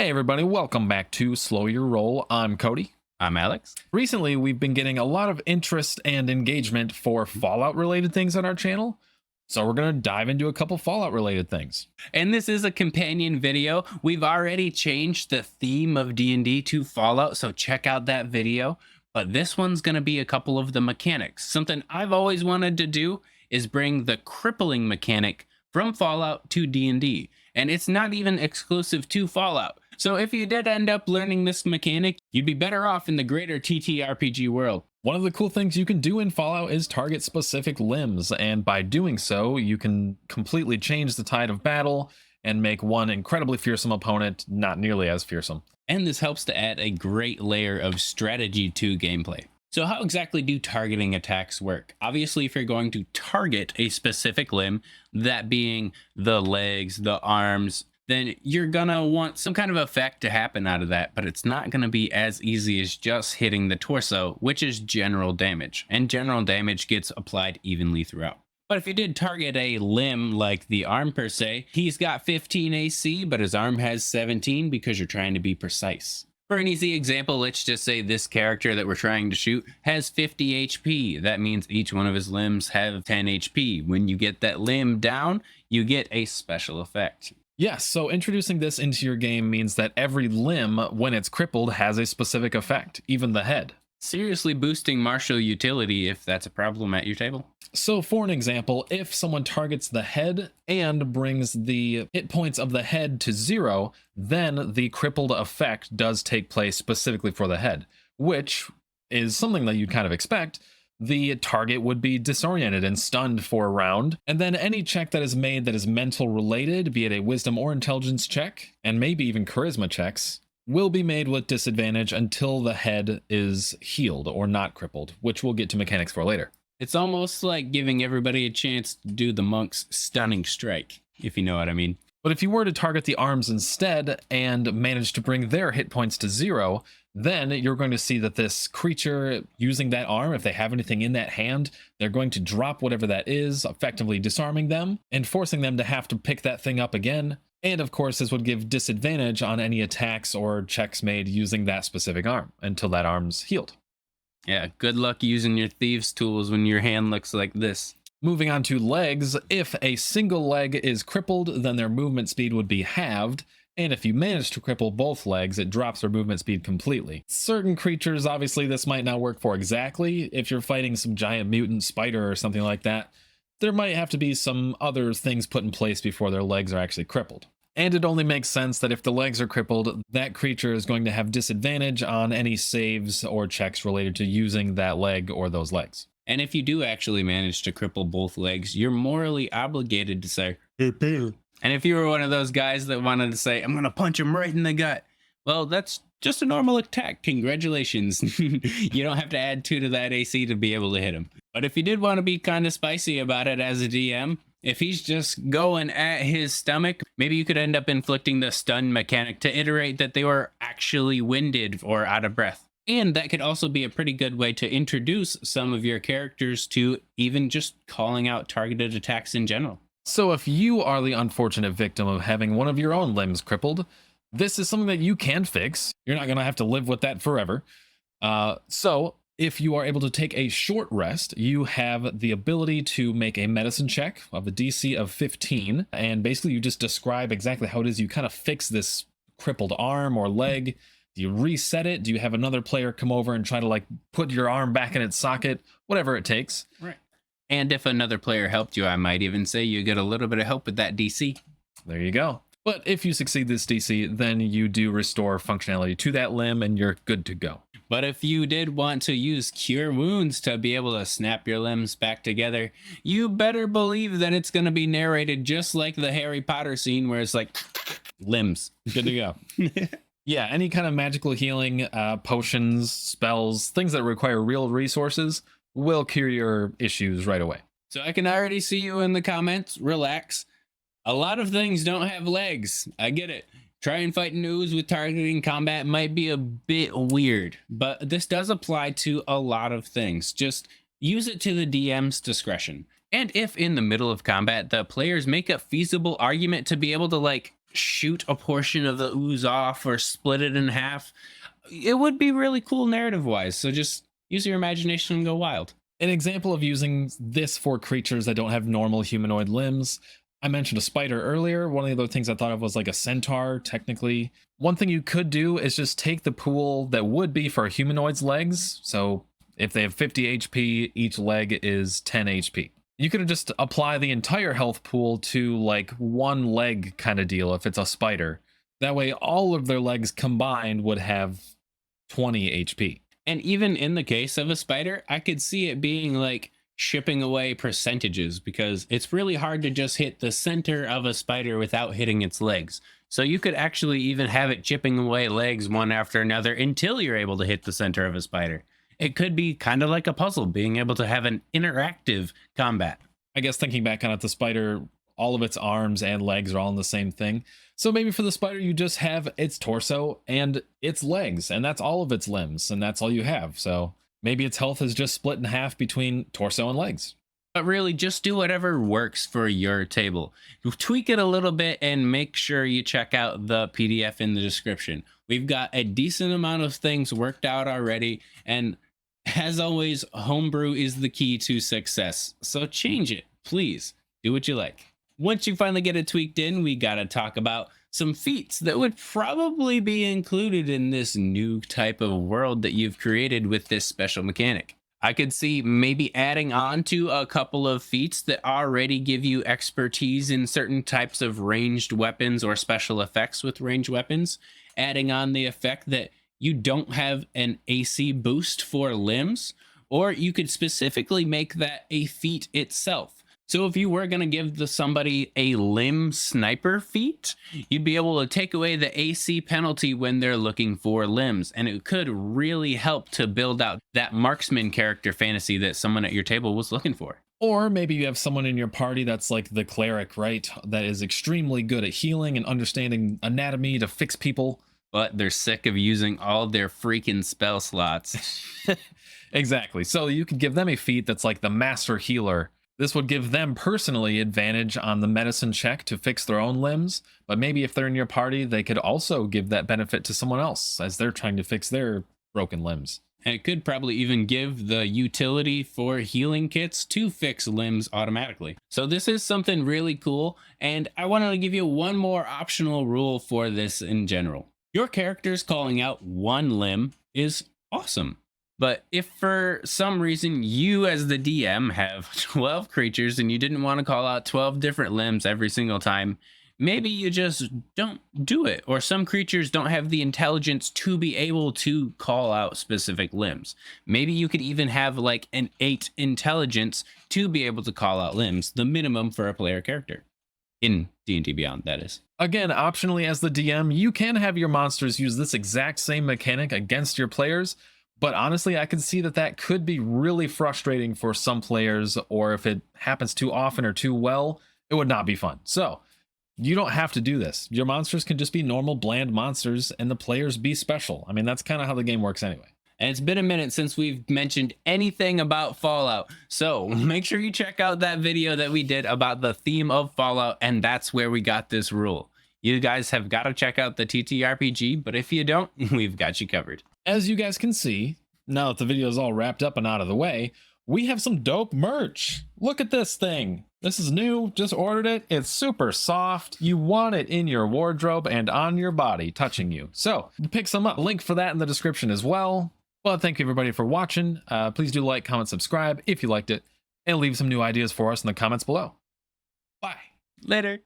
Hey everybody, welcome back to Slow Your Roll. I'm Cody. I'm Alex. Recently, we've been getting a lot of interest and engagement for Fallout related things on our channel. So we're going to dive into a couple Fallout related things. And this is a companion video. We've already changed the theme of D&D to Fallout, so check out that video. But this one's going to be a couple of the mechanics. Something I've always wanted to do is bring the crippling mechanic from Fallout to D&D. And it's not even exclusive to Fallout. So if you did end up learning this mechanic, you'd be better off in the greater TTRPG world. One of the cool things you can do in Fallout is target specific limbs, and by doing so, you can completely change the tide of battle and make one incredibly fearsome opponent not nearly as fearsome. And this helps to add a great layer of strategy to gameplay. So how exactly do targeting attacks work? Obviously, if you're going to target a specific limb, that being the legs, the arms, then you're gonna want some kind of effect to happen out of that, but it's not gonna be as easy as just hitting the torso, which is general damage, and general damage gets applied evenly throughout. But if you did target a limb like the arm per se, he's got 15 AC, but his arm has 17 because you're trying to be precise. For an easy example, let's just say this character that we're trying to shoot has 50 HP. That means each one of his limbs have 10 HP. When you get that limb down, you get a special effect. Yes, so introducing this into your game means that every limb, when it's crippled, has a specific effect, even the head. Seriously boosting martial utility if that's a problem at your table. So for an example, if someone targets the head and brings the hit points of the head to 0, then the crippled effect does take place specifically for the head, which is something that you'd kind of expect. The target would be disoriented and stunned for a round, and then any check that is made that is mental related, be it a wisdom or intelligence check, and maybe even charisma checks, will be made with disadvantage until the head is healed or not crippled, which we'll get to mechanics for later. It's almost like giving everybody a chance to do the monk's stunning strike, if you know what I mean. But if you were to target the arms instead and manage to bring their hit points to 0, then you're going to see that this creature using that arm, if they have anything in that hand, they're going to drop whatever that is, effectively disarming them and forcing them to have to pick that thing up again. And of course, this would give disadvantage on any attacks or checks made using that specific arm until that arm's healed. Yeah, good luck using your thieves' tools when your hand looks like this. Moving on to legs, if a single leg is crippled, then their movement speed would be halved. And if you manage to cripple both legs, it drops their movement speed completely. Certain creatures, obviously, this might not work for exactly. If you're fighting some giant mutant spider or something like that, there might have to be some other things put in place before their legs are actually crippled. And it only makes sense that if the legs are crippled, that creature is going to have disadvantage on any saves or checks related to using that leg or those legs. And if you do actually manage to cripple both legs, you're morally obligated to say, "Hey." And if you were one of those guys that wanted to say, "I'm going to punch him right in the gut," well, that's just a normal attack. Congratulations. You don't have to add 2 to that AC to be able to hit him. But if you did want to be kind of spicy about it as a DM, if he's just going at his stomach, maybe you could end up inflicting the stun mechanic to iterate that they were actually winded or out of breath. And that could also be a pretty good way to introduce some of your characters to even just calling out targeted attacks in general. So if you are the unfortunate victim of having one of your own limbs crippled, this is something that you can fix. You're not going to have to live with that forever. So if you are able to take a short rest, you have the ability to make a medicine check of a DC of 15. And basically you just describe exactly how it is you kind of fix this crippled arm or leg. Do you reset it? Do you have another player come over and try to like put your arm back in its socket? Whatever it takes. Right. And if another player helped you, I might even say you get a little bit of help with that DC. There you go. But if you succeed this DC, then you do restore functionality to that limb and you're good to go. But if you did want to use Cure Wounds to be able to snap your limbs back together, you better believe that it's going to be narrated just like the Harry Potter scene where it's like, limbs. Good to go. Yeah, any kind of magical healing, potions, spells, things that require real resources will cure your issues right away. So I can already see you in the comments. Relax. A lot of things don't have legs. I get it. Try and fight an ooze with targeting combat might be a bit weird, but this does apply to a lot of things. Just use it to the DM's discretion. And if in the middle of combat, the players make a feasible argument to be able to like shoot a portion of the ooze off or split it in half. It would be really cool narrative wise. So just use your imagination and go wild. An example of using this for creatures that don't have normal humanoid limbs. I mentioned a spider earlier. One of the other things I thought of was like a centaur, technically. One thing you could do is just take the pool that would be for a humanoid's legs. So if they have 50 HP, each leg is 10 HP. You could just apply the entire health pool to like one leg kind of deal if it's a spider. That way, all of their legs combined would have 20 HP. And even in the case of a spider, I could see it being like shipping away percentages because it's really hard to just hit the center of a spider without hitting its legs. So you could actually even have it chipping away legs one after another until you're able to hit the center of a spider. It could be kind of like a puzzle, being able to have an interactive combat. I guess thinking back on it, the spider, all of its arms and legs are all in the same thing. So maybe for the spider, you just have its torso and its legs, and that's all of its limbs, and that's all you have. So maybe its health is just split in half between torso and legs. But really, just do whatever works for your table. Tweak it a little bit and make sure you check out the PDF in the description. We've got a decent amount of things worked out already, and as always, homebrew is the key to success. So change it, please. Do what you like. Once you finally get it tweaked in, we gotta talk about some feats that would probably be included in this new type of world that you've created with this special mechanic. I could see maybe adding on to a couple of feats that already give you expertise in certain types of ranged weapons or special effects with ranged weapons, adding on the effect that you don't have an AC boost for limbs, or you could specifically make that a feat itself. So if you were going to give somebody a limb sniper feat, you'd be able to take away the AC penalty when they're looking for limbs. And it could really help to build out that marksman character fantasy that someone at your table was looking for. Or maybe you have someone in your party that's like the cleric, right? That is extremely good at healing and understanding anatomy to fix people. But they're sick of using all their freaking spell slots. Exactly. So you could give them a feat that's like the master healer. This would give them personally advantage on the medicine check to fix their own limbs, but maybe if they're in your party, they could also give that benefit to someone else as they're trying to fix their broken limbs. And it could probably even give the utility for healing kits to fix limbs automatically. So this is something really cool, and I wanted to give you one more optional rule for this in general. Your characters calling out one limb is awesome. But if for some reason you as the DM have 12 creatures and you didn't want to call out 12 different limbs every single time, maybe you just don't do it. Or some creatures don't have the intelligence to be able to call out specific limbs. Maybe you could even have like an 8 intelligence to be able to call out limbs, the minimum for a player character. In D&D Beyond, that is. Again, optionally as the DM, you can have your monsters use this exact same mechanic against your players. But honestly, I can see that could be really frustrating for some players, or if it happens too often or too well, it would not be fun. So you don't have to do this. Your monsters can just be normal, bland monsters, and the players be special. I mean, that's kind of how the game works anyway. And it's been a minute since we've mentioned anything about Fallout. So make sure you check out that video that we did about the theme of Fallout, and that's where we got this rule. You guys have got to check out the TTRPG, but if you don't, we've got you covered. As you guys can see, now that the video is all wrapped up and out of the way, we have some dope merch. Look at this thing. This is new, just ordered it. It's super soft. You want it in your wardrobe and on your body, touching you. So pick some up. Link for that in the description as well. Well, thank you everybody for watching. Please do like, comment, subscribe if you liked it, and leave some new ideas for us in the comments below. Bye. Later.